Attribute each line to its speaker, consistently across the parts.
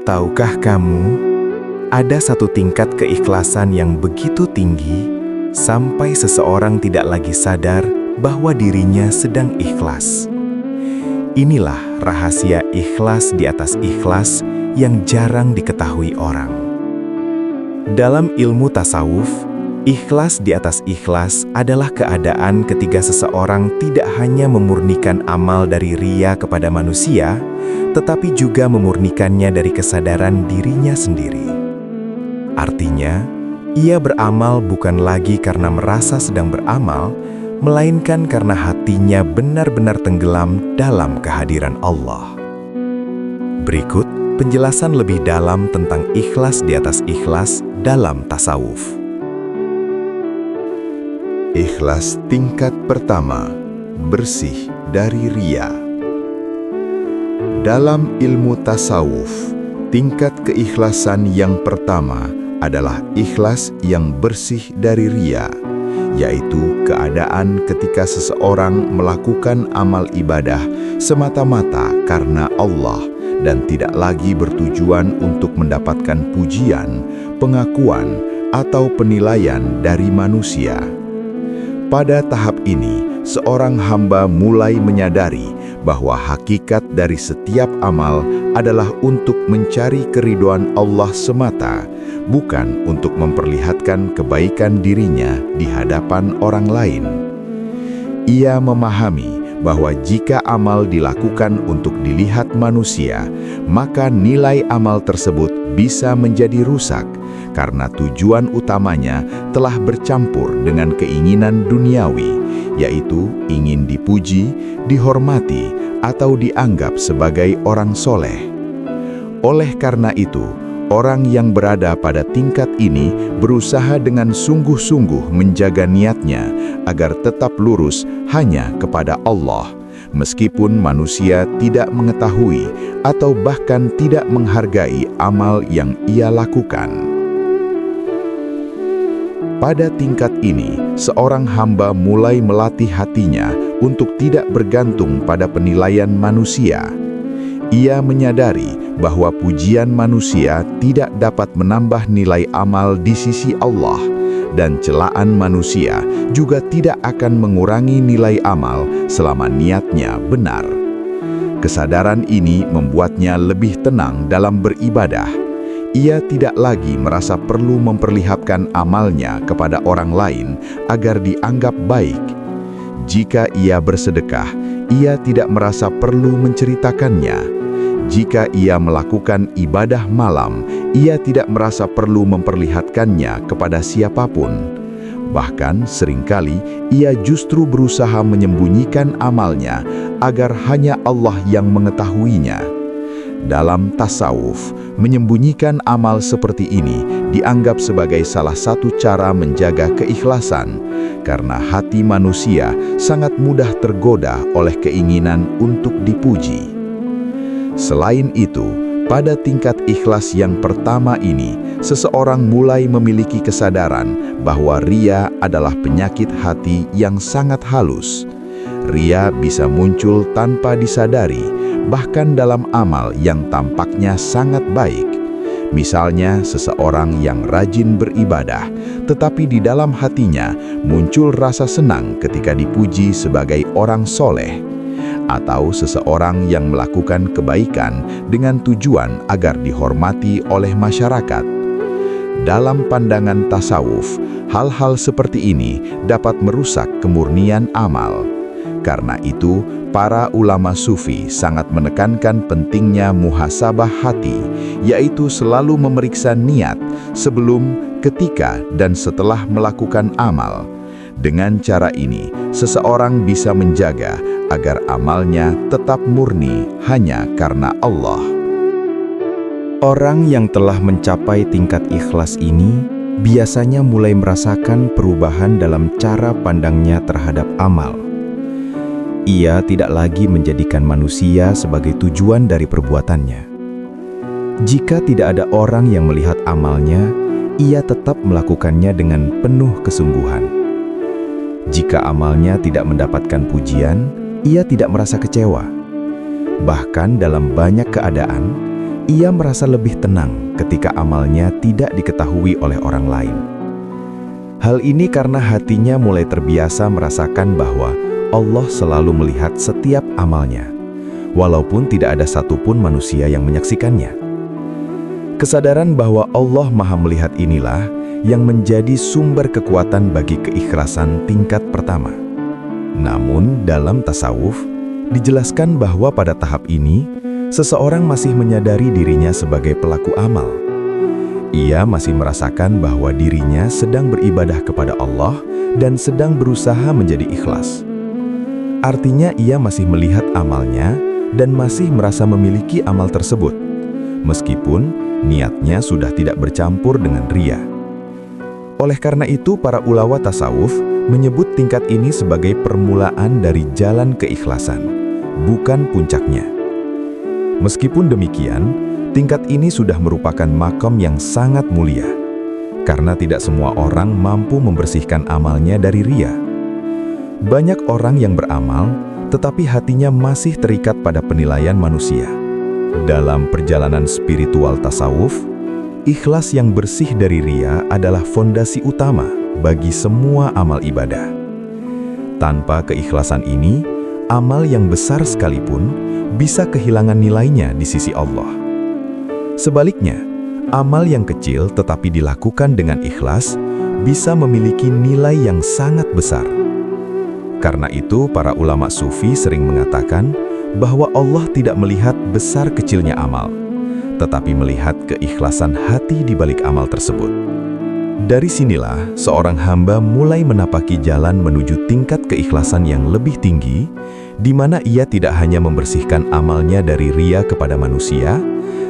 Speaker 1: Tahukah kamu, ada satu tingkat keikhlasan yang begitu tinggi sampai seseorang tidak lagi sadar bahwa dirinya sedang ikhlas. Inilah rahasia ikhlas di atas ikhlas yang jarang diketahui orang. Dalam ilmu tasawuf, ikhlas di atas ikhlas adalah keadaan ketika seseorang tidak hanya memurnikan amal dari riya kepada manusia, tetapi juga memurnikannya dari kesadaran dirinya sendiri. Artinya, ia beramal bukan lagi karena merasa sedang beramal, melainkan karena hatinya benar-benar tenggelam dalam kehadiran Allah. Berikut penjelasan lebih dalam tentang ikhlas di atas ikhlas dalam tasawuf.
Speaker 2: Ikhlas tingkat pertama, bersih dari riya. Dalam ilmu tasawuf, tingkat keikhlasan yang pertama adalah ikhlas yang bersih dari riya, yaitu keadaan ketika seseorang melakukan amal ibadah semata-mata karena Allah dan tidak lagi bertujuan untuk mendapatkan pujian, pengakuan, atau penilaian dari manusia. Pada tahap ini, seorang hamba mulai menyadari bahwa hakikat dari setiap amal adalah untuk mencari keridhaan Allah semata, bukan untuk memperlihatkan kebaikan dirinya di hadapan orang lain. Ia memahami bahwa jika amal dilakukan untuk dilihat manusia, maka nilai amal tersebut bisa menjadi rusak karena tujuan utamanya telah bercampur dengan keinginan duniawi, yaitu ingin dipuji, dihormati, atau dianggap sebagai orang soleh. Oleh karena itu, orang yang berada pada tingkat ini berusaha dengan sungguh-sungguh menjaga niatnya agar tetap lurus hanya kepada Allah, meskipun manusia tidak mengetahui atau bahkan tidak menghargai amal yang ia lakukan. Pada tingkat ini, seorang hamba mulai melatih hatinya untuk tidak bergantung pada penilaian manusia. Ia menyadari bahwa pujian manusia tidak dapat menambah nilai amal di sisi Allah, dan celaan manusia juga tidak akan mengurangi nilai amal selama niatnya benar. Kesadaran ini membuatnya lebih tenang dalam beribadah. Ia tidak lagi merasa perlu memperlihatkan amalnya kepada orang lain agar dianggap baik. Jika ia bersedekah, ia tidak merasa perlu menceritakannya. Jika ia melakukan ibadah malam, ia tidak merasa perlu memperlihatkannya kepada siapapun. Bahkan seringkali ia justru berusaha menyembunyikan amalnya agar hanya Allah yang mengetahuinya. Dalam tasawuf, menyembunyikan amal seperti ini dianggap sebagai salah satu cara menjaga keikhlasan, karena hati manusia sangat mudah tergoda oleh keinginan untuk dipuji. Selain itu, pada tingkat ikhlas yang pertama ini, seseorang mulai memiliki kesadaran bahwa riya adalah penyakit hati yang sangat halus. Riya bisa muncul tanpa disadari, bahkan dalam amal yang tampaknya sangat baik. Misalnya, seseorang yang rajin beribadah, tetapi di dalam hatinya muncul rasa senang ketika dipuji sebagai orang soleh. Atau seseorang yang melakukan kebaikan dengan tujuan agar dihormati oleh masyarakat. Dalam pandangan tasawuf, hal-hal seperti ini dapat merusak kemurnian amal. Karena itu, para ulama sufi sangat menekankan pentingnya muhasabah hati, yaitu selalu memeriksa niat sebelum, ketika, dan setelah melakukan amal. Dengan cara ini, seseorang bisa menjaga agar amalnya tetap murni hanya karena Allah.
Speaker 1: Orang yang telah mencapai tingkat ikhlas ini biasanya mulai merasakan perubahan dalam cara pandangnya terhadap amal. Ia tidak lagi menjadikan manusia sebagai tujuan dari perbuatannya. Jika tidak ada orang yang melihat amalnya, ia tetap melakukannya dengan penuh kesungguhan. Jika amalnya tidak mendapatkan pujian, ia tidak merasa kecewa. Bahkan dalam banyak keadaan, Ia merasa lebih tenang ketika amalnya tidak diketahui oleh orang lain. Hal ini karena hatinya mulai terbiasa merasakan bahwa Allah selalu melihat setiap amalnya, walaupun tidak ada satupun manusia yang menyaksikannya. Kesadaran bahwa Allah Maha Melihat inilah yang menjadi sumber kekuatan bagi keikhlasan tingkat pertama. Namun, dalam tasawuf, dijelaskan bahwa pada tahap ini, seseorang masih menyadari dirinya sebagai pelaku amal. Ia masih merasakan bahwa dirinya sedang beribadah kepada Allah dan sedang berusaha menjadi ikhlas. Artinya ia masih melihat amalnya dan masih merasa memiliki amal tersebut, meskipun niatnya sudah tidak bercampur dengan riya. Oleh karena itu, para ulama tasawuf menyebut tingkat ini sebagai permulaan dari jalan keikhlasan, bukan puncaknya. Meskipun demikian, tingkat ini sudah merupakan makom yang sangat mulia, karena tidak semua orang mampu membersihkan amalnya dari riya. Banyak orang yang beramal, tetapi hatinya masih terikat pada penilaian manusia. Dalam perjalanan spiritual tasawuf, ikhlas yang bersih dari riya adalah fondasi utama bagi semua amal ibadah. Tanpa keikhlasan ini, amal yang besar sekalipun bisa kehilangan nilainya di sisi Allah. Sebaliknya, amal yang kecil tetapi dilakukan dengan ikhlas bisa memiliki nilai yang sangat besar. Karena itu, para ulama sufi sering mengatakan bahwa Allah tidak melihat besar kecilnya amal, tetapi melihat keikhlasan hati di balik amal tersebut. Dari sinilah, seorang hamba mulai menapaki jalan menuju tingkat keikhlasan yang lebih tinggi, di mana ia tidak hanya membersihkan amalnya dari riya kepada manusia,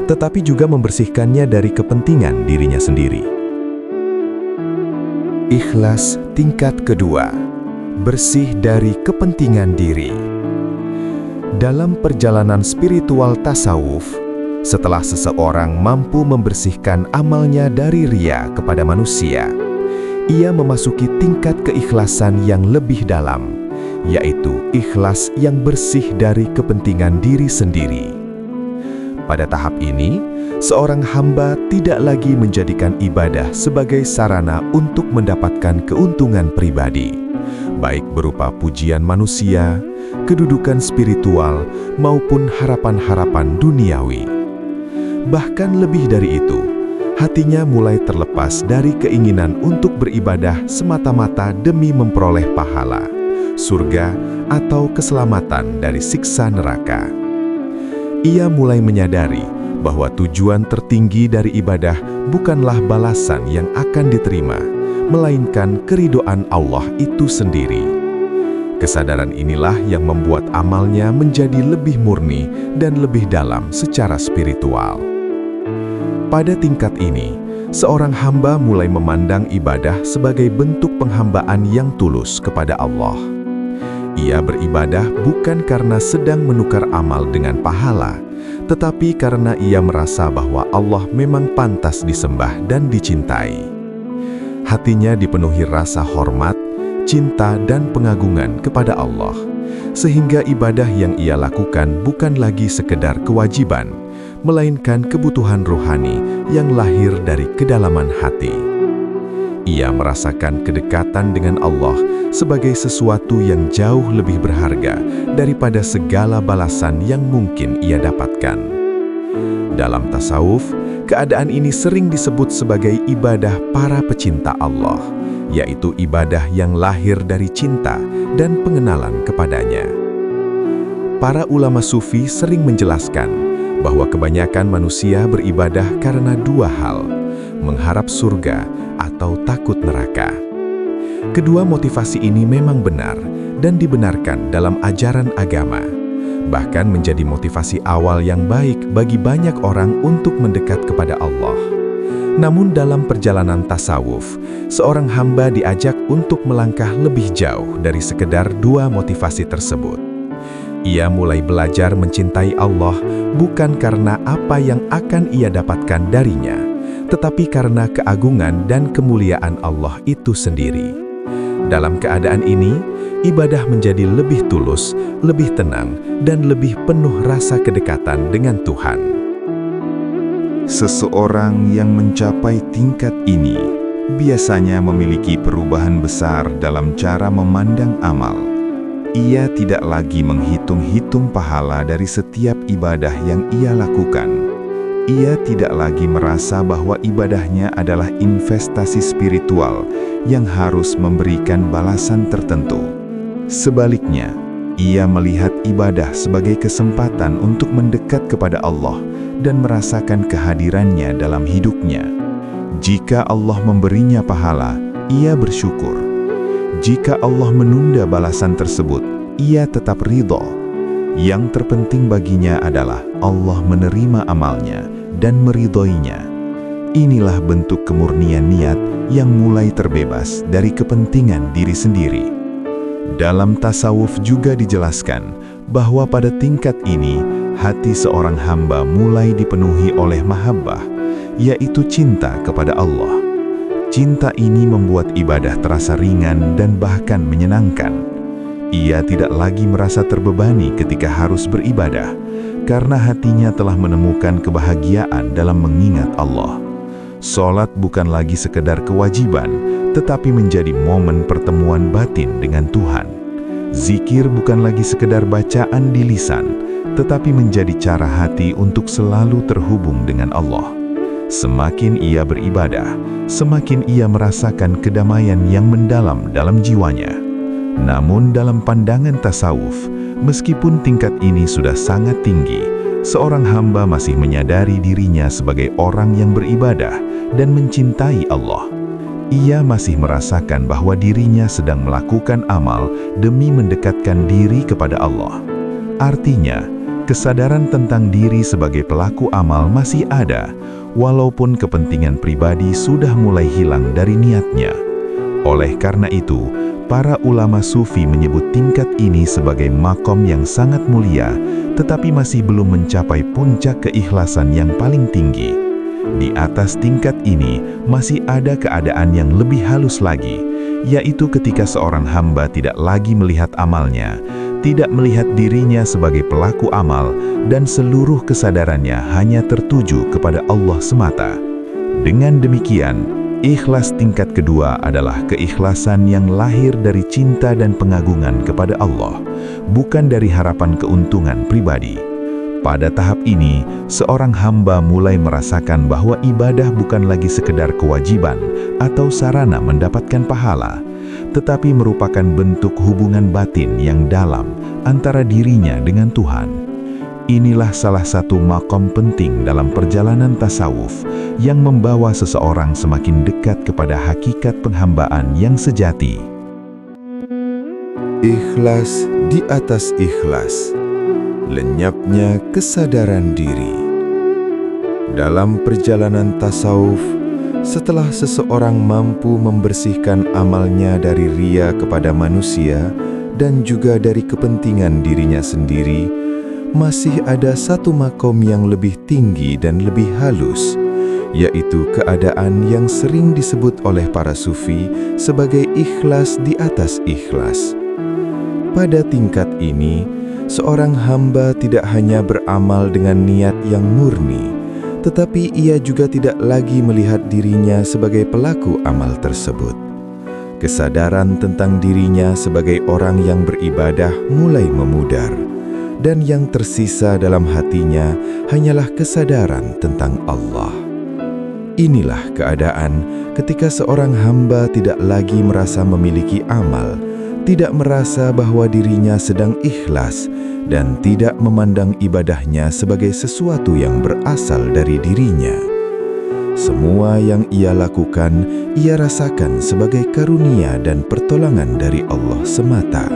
Speaker 1: tetapi juga membersihkannya dari kepentingan dirinya sendiri. Ikhlas tingkat kedua, bersih dari kepentingan diri. Dalam perjalanan spiritual tasawuf, setelah seseorang mampu membersihkan amalnya dari riya kepada manusia, ia memasuki tingkat keikhlasan yang lebih dalam, yaitu ikhlas yang bersih dari kepentingan diri sendiri. Pada tahap ini, seorang hamba tidak lagi menjadikan ibadah sebagai sarana untuk mendapatkan keuntungan pribadi, baik berupa pujian manusia, kedudukan spiritual, maupun harapan-harapan duniawi. Bahkan lebih dari itu, hatinya mulai terlepas dari keinginan untuk beribadah semata-mata demi memperoleh pahala, surga, atau keselamatan dari siksa neraka. Ia mulai menyadari bahwa tujuan tertinggi dari ibadah bukanlah balasan yang akan diterima, melainkan keridhaan Allah itu sendiri. Kesadaran inilah yang membuat amalnya menjadi lebih murni dan lebih dalam secara spiritual. Pada tingkat ini, seorang hamba mulai memandang ibadah sebagai bentuk penghambaan yang tulus kepada Allah. Ia beribadah bukan karena sedang menukar amal dengan pahala, tetapi karena ia merasa bahwa Allah memang pantas disembah dan dicintai. Hatinya dipenuhi rasa hormat, cinta, dan pengagungan kepada Allah, sehingga ibadah yang ia lakukan bukan lagi sekedar kewajiban, melainkan kebutuhan rohani yang lahir dari kedalaman hati. Ia merasakan kedekatan dengan Allah sebagai sesuatu yang jauh lebih berharga daripada segala balasan yang mungkin ia dapatkan. Dalam tasawuf, keadaan ini sering disebut sebagai ibadah para pecinta Allah, yaitu ibadah yang lahir dari cinta dan pengenalan kepadanya. Para ulama sufi sering menjelaskan bahwa kebanyakan manusia beribadah karena dua hal, mengharap surga atau takut neraka. Kedua motivasi ini memang benar dan dibenarkan dalam ajaran agama, bahkan menjadi motivasi awal yang baik bagi banyak orang untuk mendekat kepada Allah. Namun dalam perjalanan tasawuf, seorang hamba diajak untuk melangkah lebih jauh dari sekedar dua motivasi tersebut. Ia mulai belajar mencintai Allah bukan karena apa yang akan ia dapatkan darinya, tetapi karena keagungan dan kemuliaan Allah itu sendiri. Dalam keadaan ini, ibadah menjadi lebih tulus, lebih tenang, dan lebih penuh rasa kedekatan dengan Tuhan. Seseorang yang mencapai tingkat ini biasanya memiliki perubahan besar dalam cara memandang amal. Ia tidak lagi menghitung-hitung pahala dari setiap ibadah yang ia lakukan. Ia tidak lagi merasa bahwa ibadahnya adalah investasi spiritual yang harus memberikan balasan tertentu. Sebaliknya, ia melihat ibadah sebagai kesempatan untuk mendekat kepada Allah dan merasakan kehadirannya dalam hidupnya. Jika Allah memberinya pahala, ia bersyukur. Jika Allah menunda balasan tersebut, ia tetap ridho. Yang terpenting baginya adalah Allah menerima amalnya dan meridhoinya. Inilah bentuk kemurnian niat yang mulai terbebas dari kepentingan diri sendiri. Dalam tasawuf juga dijelaskan bahwa pada tingkat ini, hati seorang hamba mulai dipenuhi oleh mahabbah, yaitu cinta kepada Allah. Cinta ini membuat ibadah terasa ringan dan bahkan menyenangkan. Ia tidak lagi merasa terbebani ketika harus beribadah, karena hatinya telah menemukan kebahagiaan dalam mengingat Allah. Salat bukan lagi sekedar kewajiban, tetapi menjadi momen pertemuan batin dengan Tuhan. Zikir bukan lagi sekedar bacaan di lisan, tetapi menjadi cara hati untuk selalu terhubung dengan Allah. Semakin ia beribadah, semakin ia merasakan kedamaian yang mendalam dalam jiwanya. Namun dalam pandangan tasawuf, meskipun tingkat ini sudah sangat tinggi, seorang hamba masih menyadari dirinya sebagai orang yang beribadah dan mencintai Allah. Ia masih merasakan bahwa dirinya sedang melakukan amal demi mendekatkan diri kepada Allah. Artinya, kesadaran tentang diri sebagai pelaku amal masih ada, walaupun kepentingan pribadi sudah mulai hilang dari niatnya. Oleh karena itu, para ulama sufi menyebut tingkat ini sebagai makom yang sangat mulia, tetapi masih belum mencapai puncak keikhlasan yang paling tinggi. Di atas tingkat ini, masih ada keadaan yang lebih halus lagi, yaitu ketika seorang hamba tidak lagi melihat amalnya, tidak melihat dirinya sebagai pelaku amal, dan seluruh kesadarannya hanya tertuju kepada Allah semata. Dengan demikian, ikhlas tingkat kedua adalah keikhlasan yang lahir dari cinta dan pengagungan kepada Allah, bukan dari harapan keuntungan pribadi. Pada tahap ini, seorang hamba mulai merasakan bahwa ibadah bukan lagi sekedar kewajiban atau sarana mendapatkan pahala, tetapi merupakan bentuk hubungan batin yang dalam antara dirinya dengan Tuhan. Inilah salah satu makom penting dalam perjalanan tasawuf yang membawa seseorang semakin dekat kepada hakikat penghambaan yang sejati.
Speaker 3: Ikhlas di atas ikhlas, lenyapnya kesadaran diri. Dalam perjalanan tasawuf, setelah seseorang mampu membersihkan amalnya dari riya kepada manusia dan juga dari kepentingan dirinya sendiri, masih ada satu makom yang lebih tinggi dan lebih halus, yaitu keadaan yang sering disebut oleh para sufi sebagai ikhlas di atas ikhlas. Pada tingkat ini, seorang hamba tidak hanya beramal dengan niat yang murni, tetapi ia juga tidak lagi melihat dirinya sebagai pelaku amal tersebut. Kesadaran tentang dirinya sebagai orang yang beribadah mulai memudar, dan yang tersisa dalam hatinya hanyalah kesadaran tentang Allah. Inilah keadaan ketika seorang hamba tidak lagi merasa memiliki amal, tidak merasa bahwa dirinya sedang ikhlas, dan tidak memandang ibadahnya sebagai sesuatu yang berasal dari dirinya. Semua yang ia lakukan, ia rasakan sebagai karunia dan pertolongan dari Allah semata.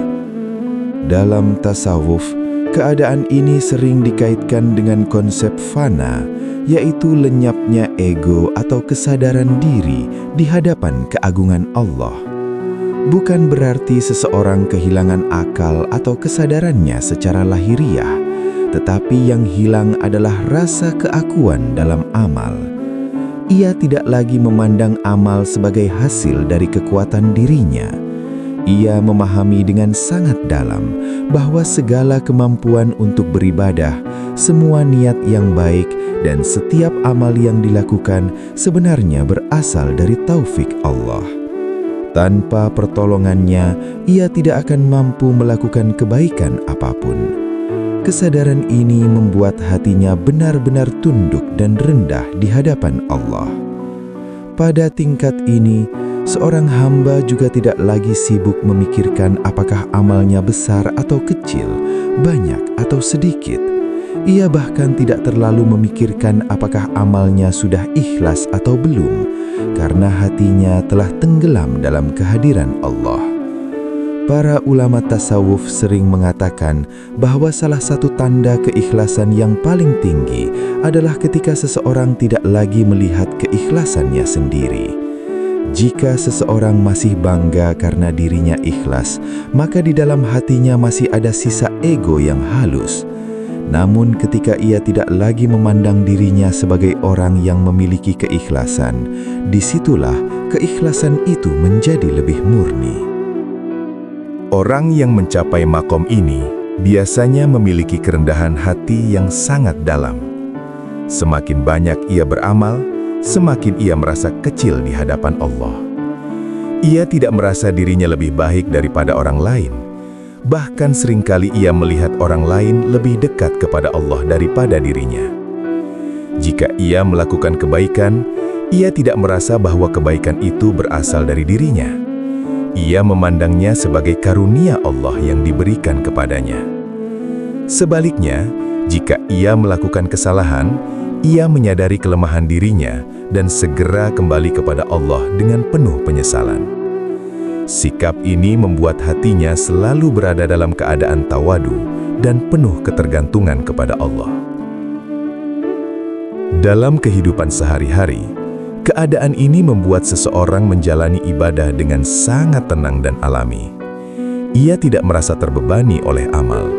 Speaker 3: Dalam tasawuf, keadaan ini sering dikaitkan dengan konsep fana, yaitu lenyapnya ego atau kesadaran diri di hadapan keagungan Allah. Bukan berarti seseorang kehilangan akal atau kesadarannya secara lahiriah, tetapi yang hilang adalah rasa keakuan dalam amal. Ia tidak lagi memandang amal sebagai hasil dari kekuatan dirinya.
Speaker 1: Ia memahami dengan sangat dalam bahwa segala kemampuan untuk beribadah, semua niat yang baik, dan setiap amal yang dilakukan sebenarnya berasal dari taufik Allah. Tanpa pertolongannya, ia tidak akan mampu melakukan kebaikan apapun. Kesadaran ini membuat hatinya benar-benar tunduk dan rendah di hadapan Allah. Pada tingkat ini, seorang hamba juga tidak lagi sibuk memikirkan apakah amalnya besar atau kecil, banyak atau sedikit. Ia bahkan tidak terlalu memikirkan apakah amalnya sudah ikhlas atau belum, karena hatinya telah tenggelam dalam kehadiran Allah. Para ulama tasawuf sering mengatakan bahwa salah satu tanda keikhlasan yang paling tinggi adalah ketika seseorang tidak lagi melihat keikhlasannya sendiri. Jika seseorang masih bangga karena dirinya ikhlas, maka di dalam hatinya masih ada sisa ego yang halus. Namun ketika ia tidak lagi memandang dirinya sebagai orang yang memiliki keikhlasan, disitulah keikhlasan itu menjadi lebih murni. Orang yang mencapai makom ini biasanya memiliki kerendahan hati yang sangat dalam. Semakin banyak ia beramal, semakin ia merasa kecil di hadapan Allah. Ia tidak merasa dirinya lebih baik daripada orang lain. Bahkan seringkali ia melihat orang lain lebih dekat kepada Allah daripada dirinya. Jika ia melakukan kebaikan, ia tidak merasa bahwa kebaikan itu berasal dari dirinya. Ia memandangnya sebagai karunia Allah yang diberikan kepadanya. Sebaliknya, jika ia melakukan kesalahan, ia menyadari kelemahan dirinya dan segera kembali kepada Allah dengan penuh penyesalan. Sikap ini membuat hatinya selalu berada dalam keadaan tawadu dan penuh ketergantungan kepada Allah. Dalam kehidupan sehari-hari, keadaan ini membuat seseorang menjalani ibadah dengan sangat tenang dan alami. Ia tidak merasa terbebani oleh amal,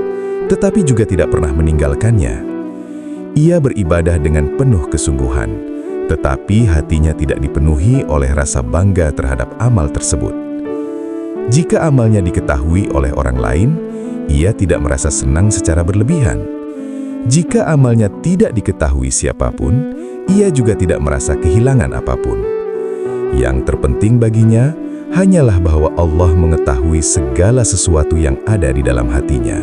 Speaker 1: tetapi juga tidak pernah meninggalkannya. Ia beribadah dengan penuh kesungguhan, tetapi hatinya tidak dipenuhi oleh rasa bangga terhadap amal tersebut. Jika amalnya diketahui oleh orang lain, ia tidak merasa senang secara berlebihan. Jika amalnya tidak diketahui siapapun, ia juga tidak merasa kehilangan apapun. Yang terpenting baginya hanyalah bahwa Allah mengetahui segala sesuatu yang ada di dalam hatinya.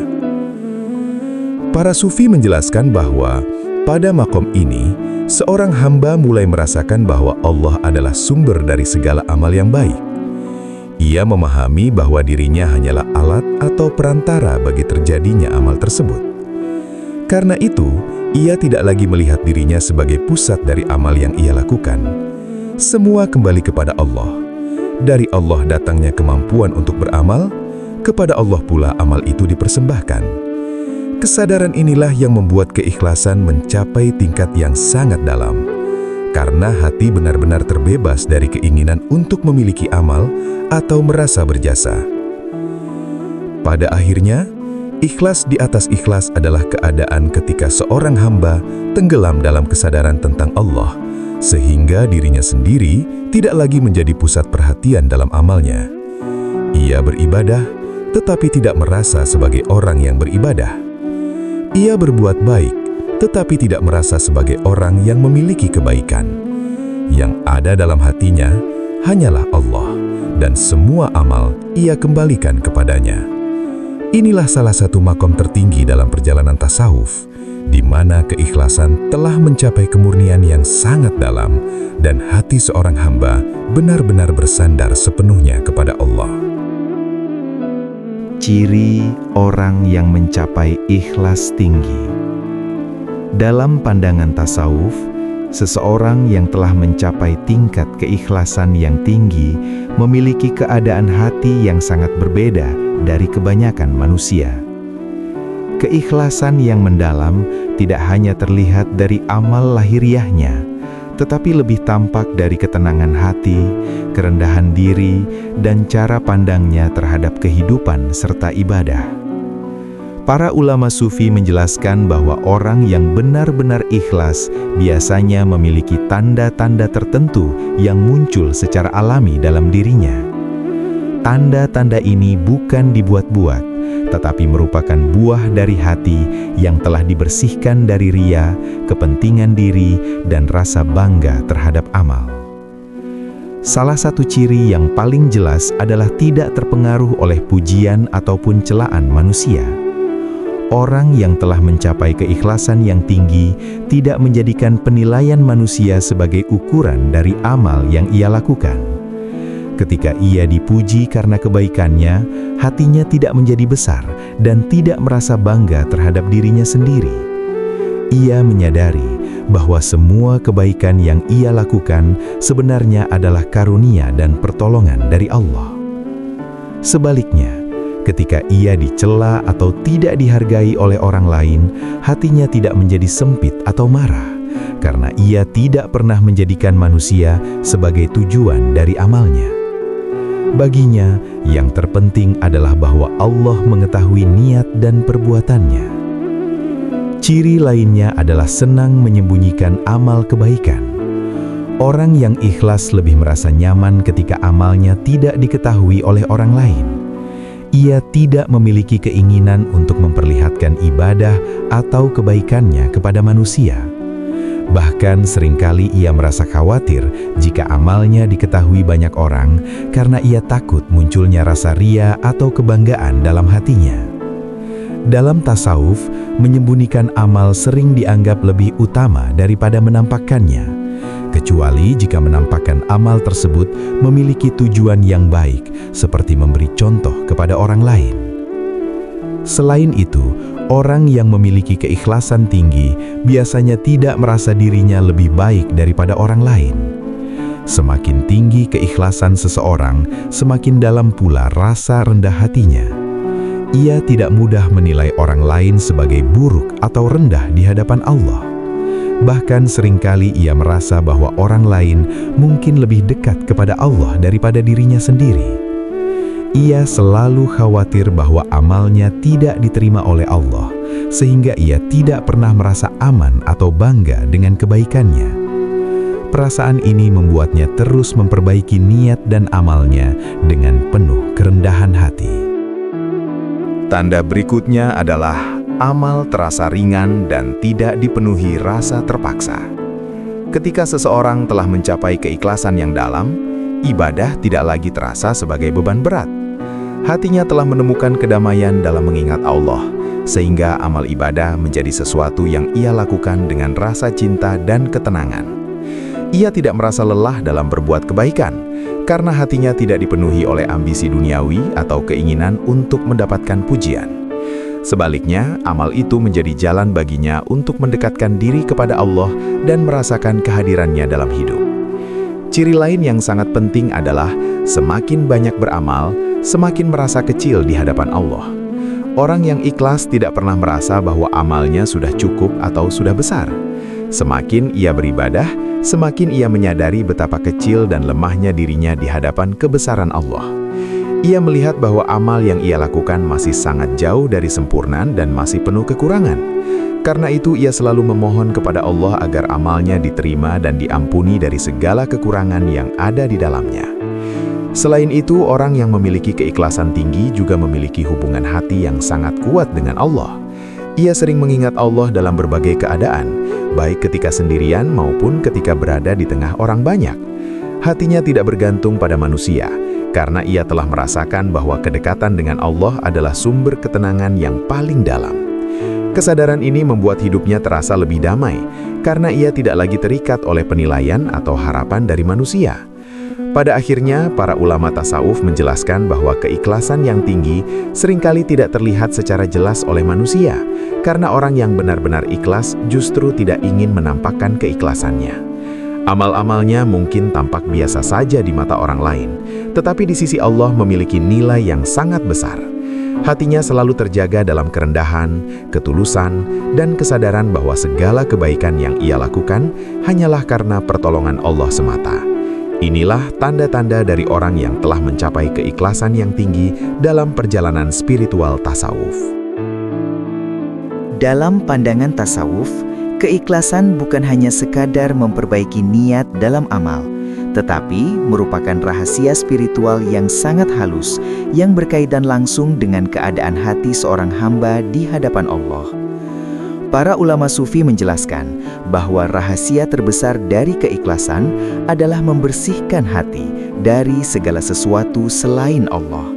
Speaker 1: Para sufi menjelaskan bahwa pada makom ini, seorang hamba mulai merasakan bahwa Allah adalah sumber dari segala amal yang baik. Ia memahami bahwa dirinya hanyalah alat atau perantara bagi terjadinya amal tersebut. Karena itu, ia tidak lagi melihat dirinya sebagai pusat dari amal yang ia lakukan. Semua kembali kepada Allah. Dari Allah datangnya kemampuan untuk beramal, kepada Allah pula amal itu dipersembahkan. Kesadaran inilah yang membuat keikhlasan mencapai tingkat yang sangat dalam. Karena hati benar-benar terbebas dari keinginan untuk memiliki amal atau merasa berjasa. Pada akhirnya, ikhlas di atas ikhlas adalah keadaan ketika seorang hamba tenggelam dalam kesadaran tentang Allah, sehingga dirinya sendiri tidak lagi menjadi pusat perhatian dalam amalnya. Ia beribadah, tetapi tidak merasa sebagai orang yang beribadah. Ia berbuat baik, tetapi tidak merasa sebagai orang yang memiliki kebaikan. Yang ada dalam hatinya hanyalah Allah, dan semua amal ia kembalikan kepadanya. Inilah salah satu makom tertinggi dalam perjalanan tasawuf, di mana keikhlasan telah mencapai kemurnian yang sangat dalam dan hati seorang hamba benar-benar bersandar sepenuhnya kepada Allah.
Speaker 4: Ciri orang yang mencapai ikhlas tinggi. Dalam pandangan tasawuf, seseorang yang telah mencapai tingkat keikhlasan yang tinggi memiliki keadaan hati yang sangat berbeda dari kebanyakan manusia. Keikhlasan yang mendalam tidak hanya terlihat dari amal lahiriahnya, tetapi lebih tampak dari ketenangan hati, kerendahan diri, dan cara pandangnya terhadap kehidupan serta ibadah. Para ulama sufi menjelaskan bahwa orang yang benar-benar ikhlas biasanya memiliki tanda-tanda tertentu yang muncul secara alami dalam dirinya. Tanda-tanda ini bukan dibuat-buat, tetapi merupakan buah dari hati yang telah dibersihkan dari ria, kepentingan diri, dan rasa bangga terhadap amal. Salah satu ciri yang paling jelas adalah tidak terpengaruh oleh pujian ataupun celaan manusia. Orang yang telah mencapai keikhlasan yang tinggi tidak menjadikan penilaian manusia sebagai ukuran dari amal yang ia lakukan. Ketika ia dipuji karena kebaikannya, hatinya tidak menjadi besar dan tidak merasa bangga terhadap dirinya sendiri. Ia menyadari bahwa semua kebaikan yang ia lakukan sebenarnya adalah karunia dan pertolongan dari Allah. Sebaliknya, ketika ia dicela atau tidak dihargai oleh orang lain, hatinya tidak menjadi sempit atau marah, karena ia tidak pernah menjadikan manusia sebagai tujuan dari amalnya. Baginya, yang terpenting adalah bahwa Allah mengetahui niat dan perbuatannya. Ciri lainnya adalah senang menyembunyikan amal kebaikan. Orang yang ikhlas lebih merasa nyaman ketika amalnya tidak diketahui oleh orang lain. Ia tidak memiliki keinginan untuk memperlihatkan ibadah atau kebaikannya kepada manusia. Bahkan seringkali ia merasa khawatir jika amalnya diketahui banyak orang karena ia takut munculnya rasa ria atau kebanggaan dalam hatinya. Dalam tasawuf, menyembunyikan amal sering dianggap lebih utama daripada menampakkannya, kecuali jika menampakkan amal tersebut memiliki tujuan yang baik, seperti memberi contoh kepada orang lain. Selain itu, orang yang memiliki keikhlasan tinggi biasanya tidak merasa dirinya lebih baik daripada orang lain. Semakin tinggi keikhlasan seseorang, semakin dalam pula rasa rendah hatinya. Ia tidak mudah menilai orang lain sebagai buruk atau rendah di hadapan Allah. Bahkan seringkali ia merasa bahwa orang lain mungkin lebih dekat kepada Allah daripada dirinya sendiri. Ia selalu khawatir bahwa amalnya tidak diterima oleh Allah, sehingga ia tidak pernah merasa aman atau bangga dengan kebaikannya. Perasaan ini membuatnya terus memperbaiki niat dan amalnya dengan penuh kerendahan hati.
Speaker 1: Tanda berikutnya adalah amal terasa ringan dan tidak dipenuhi rasa terpaksa. Ketika seseorang telah mencapai keikhlasan yang dalam, ibadah tidak lagi terasa sebagai beban berat. Hatinya telah menemukan kedamaian dalam mengingat Allah, sehingga amal ibadah menjadi sesuatu yang ia lakukan dengan rasa cinta dan ketenangan. Ia tidak merasa lelah dalam berbuat kebaikan, karena hatinya tidak dipenuhi oleh ambisi duniawi atau keinginan untuk mendapatkan pujian. Sebaliknya, amal itu menjadi jalan baginya untuk mendekatkan diri kepada Allah dan merasakan kehadirannya dalam hidup. Ciri lain yang sangat penting adalah semakin banyak beramal, semakin merasa kecil di hadapan Allah. Orang yang ikhlas tidak pernah merasa bahwa amalnya sudah cukup atau sudah besar. Semakin ia beribadah, semakin ia menyadari betapa kecil dan lemahnya dirinya di hadapan kebesaran Allah. Ia melihat bahwa amal yang ia lakukan masih sangat jauh dari sempurna dan masih penuh kekurangan. Karena itu ia selalu memohon kepada Allah agar amalnya diterima dan diampuni dari segala kekurangan yang ada di dalamnya. Selain itu, orang yang memiliki keikhlasan tinggi juga memiliki hubungan hati yang sangat kuat dengan Allah. Ia sering mengingat Allah dalam berbagai keadaan, baik ketika sendirian maupun ketika berada di tengah orang banyak. Hatinya tidak bergantung pada manusia, karena ia telah merasakan bahwa kedekatan dengan Allah adalah sumber ketenangan yang paling dalam. Kesadaran ini membuat hidupnya terasa lebih damai, karena ia tidak lagi terikat oleh penilaian atau harapan dari manusia. Pada akhirnya, para ulama tasawuf menjelaskan bahwa keikhlasan yang tinggi seringkali tidak terlihat secara jelas oleh manusia, karena orang yang benar-benar ikhlas justru tidak ingin menampakkan keikhlasannya. Amal-amalnya mungkin tampak biasa saja di mata orang lain, tetapi di sisi Allah memiliki nilai yang sangat besar. Hatinya selalu terjaga dalam kerendahan, ketulusan, dan kesadaran bahwa segala kebaikan yang ia lakukan hanyalah karena pertolongan Allah semata. Inilah tanda-tanda dari orang yang telah mencapai keikhlasan yang tinggi dalam perjalanan spiritual tasawuf.
Speaker 5: Dalam pandangan tasawuf, keikhlasan bukan hanya sekadar memperbaiki niat dalam amal, tetapi merupakan rahasia spiritual yang sangat halus yang berkaitan langsung dengan keadaan hati seorang hamba di hadapan Allah. Para ulama sufi menjelaskan bahwa rahasia terbesar dari keikhlasan adalah membersihkan hati dari segala sesuatu selain Allah.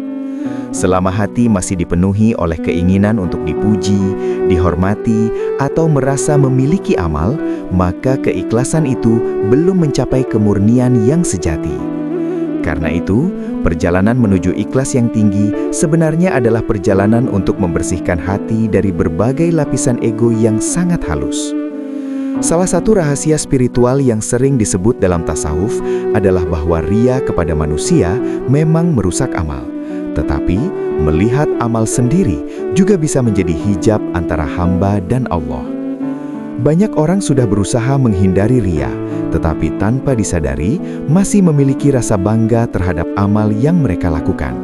Speaker 5: Selama hati masih dipenuhi oleh keinginan untuk dipuji, dihormati, atau merasa memiliki amal, maka keikhlasan itu belum mencapai kemurnian yang sejati. Karena itu, perjalanan menuju ikhlas yang tinggi sebenarnya adalah perjalanan untuk membersihkan hati dari berbagai lapisan ego yang sangat halus. Salah satu rahasia spiritual yang sering disebut dalam tasawuf adalah bahwa ria kepada manusia memang merusak amal. Tetapi, melihat amal sendiri juga bisa menjadi hijab antara hamba dan Allah. Banyak orang sudah berusaha menghindari ria, tetapi tanpa disadari masih memiliki rasa bangga terhadap amal yang mereka lakukan.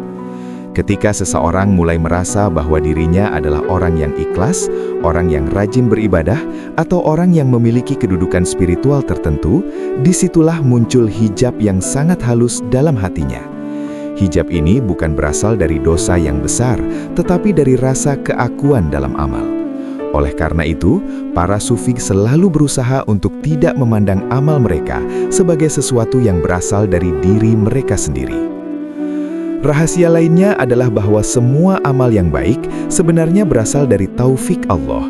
Speaker 5: Ketika seseorang mulai merasa bahwa dirinya adalah orang yang ikhlas, orang yang rajin beribadah, atau orang yang memiliki kedudukan spiritual tertentu, disitulah muncul hijab yang sangat halus dalam hatinya. Hijab ini bukan berasal dari dosa yang besar, tetapi dari rasa keakuan dalam amal. Oleh karena itu, para sufi selalu berusaha untuk tidak memandang amal mereka sebagai sesuatu yang berasal dari diri mereka sendiri. Rahasia lainnya adalah bahwa semua amal yang baik sebenarnya berasal dari taufik Allah.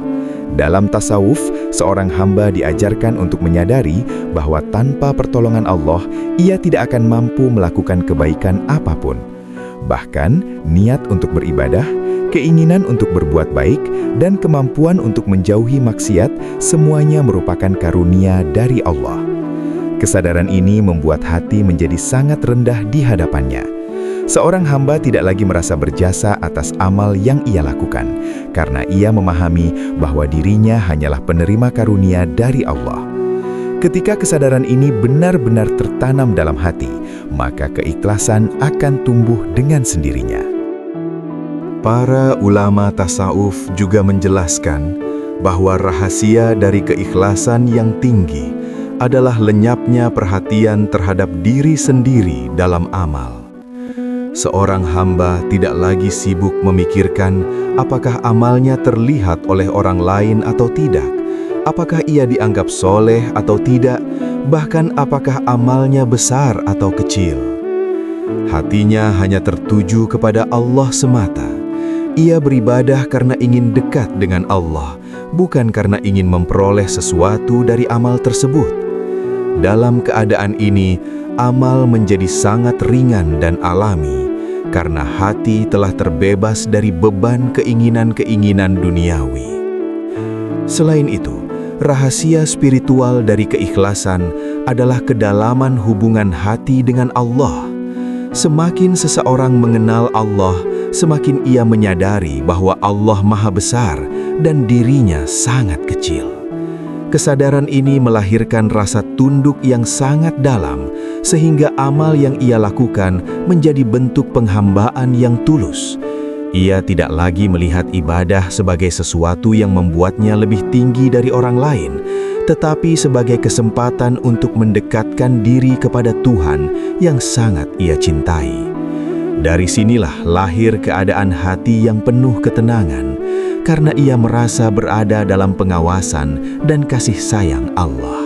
Speaker 5: Dalam tasawuf, seorang hamba diajarkan untuk menyadari bahwa tanpa pertolongan Allah, ia tidak akan mampu melakukan kebaikan apapun. Bahkan, niat untuk beribadah, keinginan untuk berbuat baik, dan kemampuan untuk menjauhi maksiat semuanya merupakan karunia dari Allah. Kesadaran ini membuat hati menjadi sangat rendah di hadapannya. Seorang hamba tidak lagi merasa berjasa atas amal yang ia lakukan, karena ia memahami bahwa dirinya hanyalah penerima karunia dari Allah. Ketika kesadaran ini benar-benar tertanam dalam hati, maka keikhlasan akan tumbuh dengan sendirinya.
Speaker 3: Para ulama tasawuf juga menjelaskan bahwa rahasia dari keikhlasan yang tinggi adalah lenyapnya perhatian terhadap diri sendiri dalam amal. Seorang hamba tidak lagi sibuk memikirkan apakah amalnya terlihat oleh orang lain atau tidak, apakah ia dianggap soleh atau tidak, bahkan apakah amalnya besar atau kecil. Hatinya hanya tertuju kepada Allah semata. Ia beribadah karena ingin dekat dengan Allah, bukan karena ingin memperoleh sesuatu dari amal tersebut. Dalam keadaan ini, amal menjadi sangat ringan dan alami, karena hati telah terbebas dari beban keinginan-keinginan duniawi. Selain itu, rahasia spiritual dari keikhlasan adalah kedalaman hubungan hati dengan Allah. Semakin seseorang mengenal Allah, semakin ia menyadari bahwa Allah Maha Besar dan dirinya sangat kecil. Kesadaran ini melahirkan rasa tunduk yang sangat dalam, sehingga amal yang ia lakukan menjadi bentuk penghambaan yang tulus. Ia tidak lagi melihat ibadah sebagai sesuatu yang membuatnya lebih tinggi dari orang lain, tetapi sebagai kesempatan untuk mendekatkan diri kepada Tuhan yang sangat ia cintai. Dari sinilah lahir keadaan hati yang penuh ketenangan, karena ia merasa berada dalam pengawasan dan kasih sayang Allah.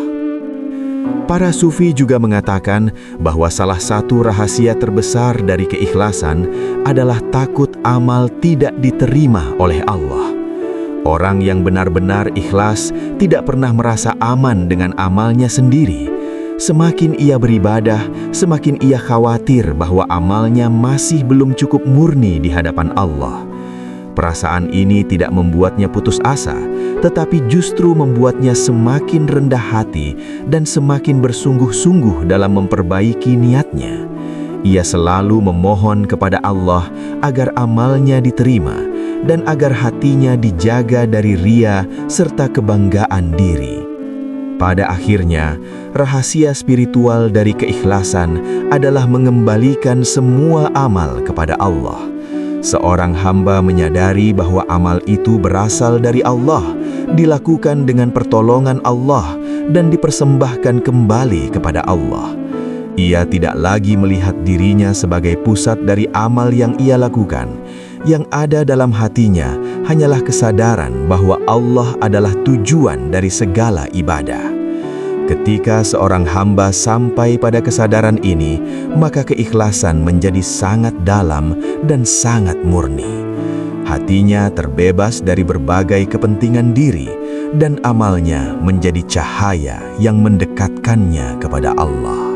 Speaker 3: Para sufi juga mengatakan bahwa salah satu rahasia terbesar dari keikhlasan adalah takut amal tidak diterima oleh Allah. Orang yang benar-benar ikhlas tidak pernah merasa aman dengan amalnya sendiri. Semakin ia beribadah, semakin ia khawatir bahwa amalnya masih belum cukup murni di hadapan Allah. Perasaan ini tidak membuatnya putus asa, tetapi justru membuatnya semakin rendah hati dan semakin bersungguh-sungguh dalam memperbaiki niatnya. Ia selalu memohon kepada Allah agar amalnya diterima dan agar hatinya dijaga dari ria serta kebanggaan diri. Pada akhirnya, rahasia spiritual dari keikhlasan adalah mengembalikan semua amal kepada Allah. Seorang hamba menyadari bahwa amal itu berasal dari Allah, dilakukan dengan pertolongan Allah, dan dipersembahkan kembali kepada Allah.
Speaker 1: Ia tidak lagi melihat dirinya sebagai pusat dari amal yang ia lakukan. Yang ada dalam hatinya hanyalah kesadaran bahwa Allah adalah tujuan dari segala ibadah. Ketika seorang hamba sampai pada kesadaran ini, maka keikhlasan menjadi sangat dalam dan sangat murni. Hatinya terbebas dari berbagai kepentingan diri, dan amalnya menjadi cahaya yang mendekatkannya kepada Allah.